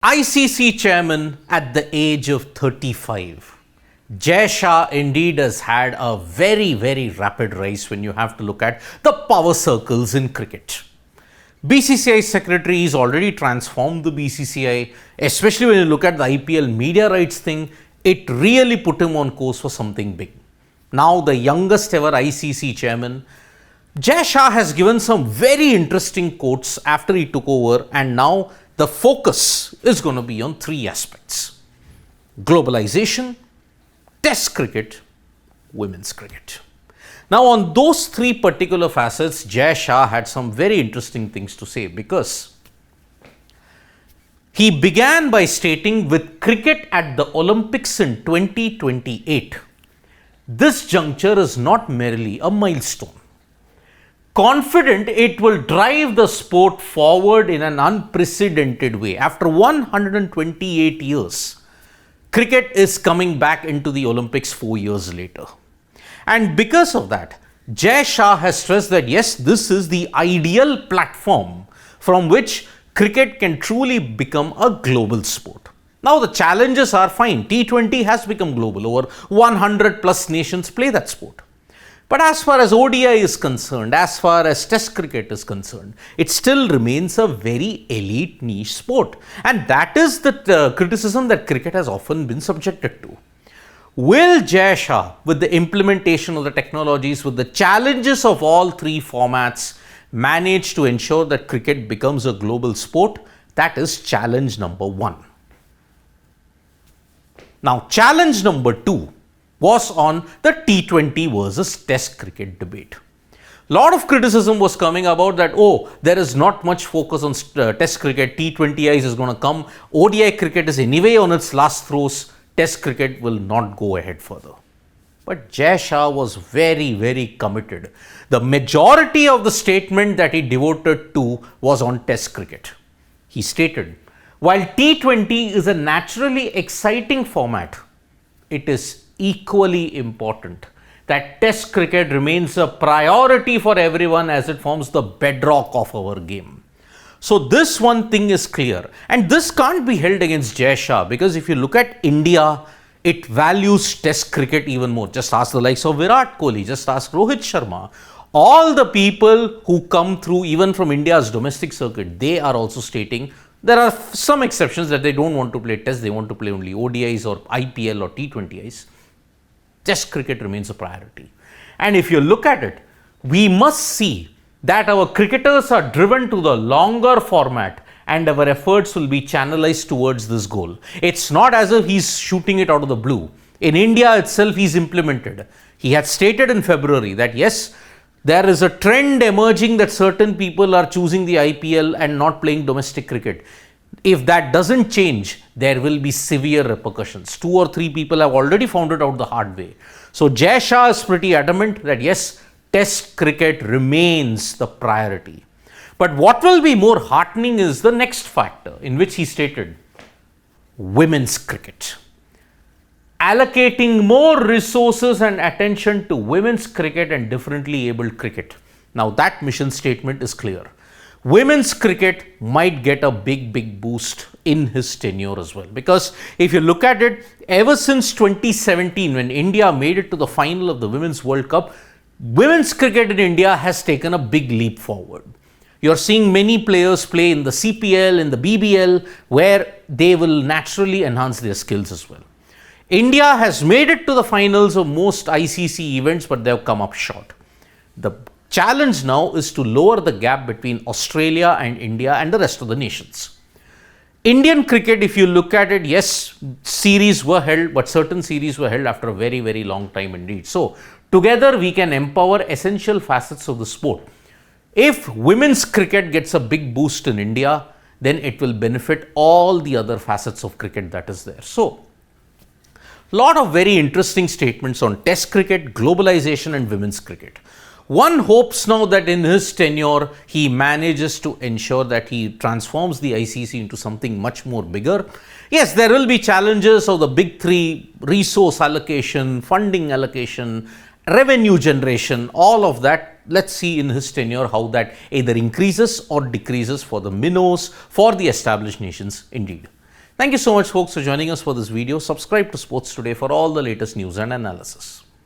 ICC Chairman at the age of 35. Shah indeed has had a very rapid rise when you have to look at the power circles in cricket. BCCI secretary has already transformed the BCCI, especially when you look at the IPL media rights thing. It really put him on course for something big. Now the youngest ever ICC chairman, Shah has given some very interesting quotes after he took over, and now the focus is going to be on three aspects: globalization, test cricket, women's cricket. Now on those three particular facets, Shah had some very interesting things to say, because he began by stating, with cricket at the Olympics in 2028, this juncture is not merely a milestone. Confident it will drive the sport forward in an unprecedented way. After 128 years, cricket is coming back into the Olympics 4 years later. And because of that, Shah has stressed that yes, this is the ideal platform from which cricket can truly become a global sport. Now the challenges are fine. T20 has become global. Over 100 plus nations play that sport. But as far as ODI is concerned, as far as test cricket is concerned, it still remains a very elite niche sport. And that is the criticism that cricket has often been subjected to. Will Shah, with the implementation of the technologies, with the challenges of all three formats, manage to ensure that cricket becomes a global sport? That is challenge number one. Now, challenge number two was on the T20 versus test cricket debate. A lot of criticism was coming about that, oh, there is not much focus on test cricket, T20Is is going to come, ODI cricket is anyway on its last throws, test cricket will not go ahead further. But Shah was very committed. The majority of the statement that he devoted to was on test cricket. He stated, while T20 is a naturally exciting format, it is equally important that test cricket remains a priority for everyone, as it forms the bedrock of our game. So this one thing is clear, and this can't be held against Shah, because if you look at India, it values test cricket even more. Just ask the likes of Virat Kohli, just ask Rohit Sharma. All the people who come through, even from India's domestic circuit, they are also stating there are some exceptions that they don't want to play test, they want to play only ODIs or IPL or T20Is. Test cricket remains a priority. And if you look at it, we must see that our cricketers are driven to the longer format, and our efforts will be channelized towards this goal. It's not as if he's shooting it out of the blue. In India itself, he's implemented. He had stated in February that yes, there is a trend emerging that certain people are choosing the IPL and not playing domestic cricket. If that doesn't change, there will be severe repercussions. 2 or 3 people have already found it out the hard way. So Shah is pretty adamant that yes, test cricket remains the priority. But what will be more heartening is the next factor, in which he stated women's cricket. Allocating more resources and attention to women's cricket and differently abled cricket. Now that mission statement is clear. Women's cricket might get a big boost in his tenure as well, because if you look at it, ever since 2017, when India made it to the final of the Women's World Cup, women's cricket in India has taken a big leap forward. You're seeing many players play in the CPL, in the BBL, where they will naturally enhance their skills as well. India has made it to the finals of most ICC events, but they have come up short. The challenge now is to lower the gap between Australia and India and the rest of the nations. Indian cricket, if you look at it, yes, series were held, but certain series were held after a very long time indeed. So together we can empower essential facets of the sport. If women's cricket gets a big boost in India, then it will benefit all the other facets of cricket that is there. So lot of very interesting statements on test cricket, globalization and women's cricket. One hopes now that in his tenure, he manages to ensure that he transforms the ICC into something much more bigger. Yes, there will be challenges of the big three: resource allocation, funding allocation, revenue generation, all of that. Let's see in his tenure how that either increases or decreases for the minnows, for the established nations indeed. Thank you so much folks for joining us for this video. Subscribe to Sports Today for all the latest news and analysis.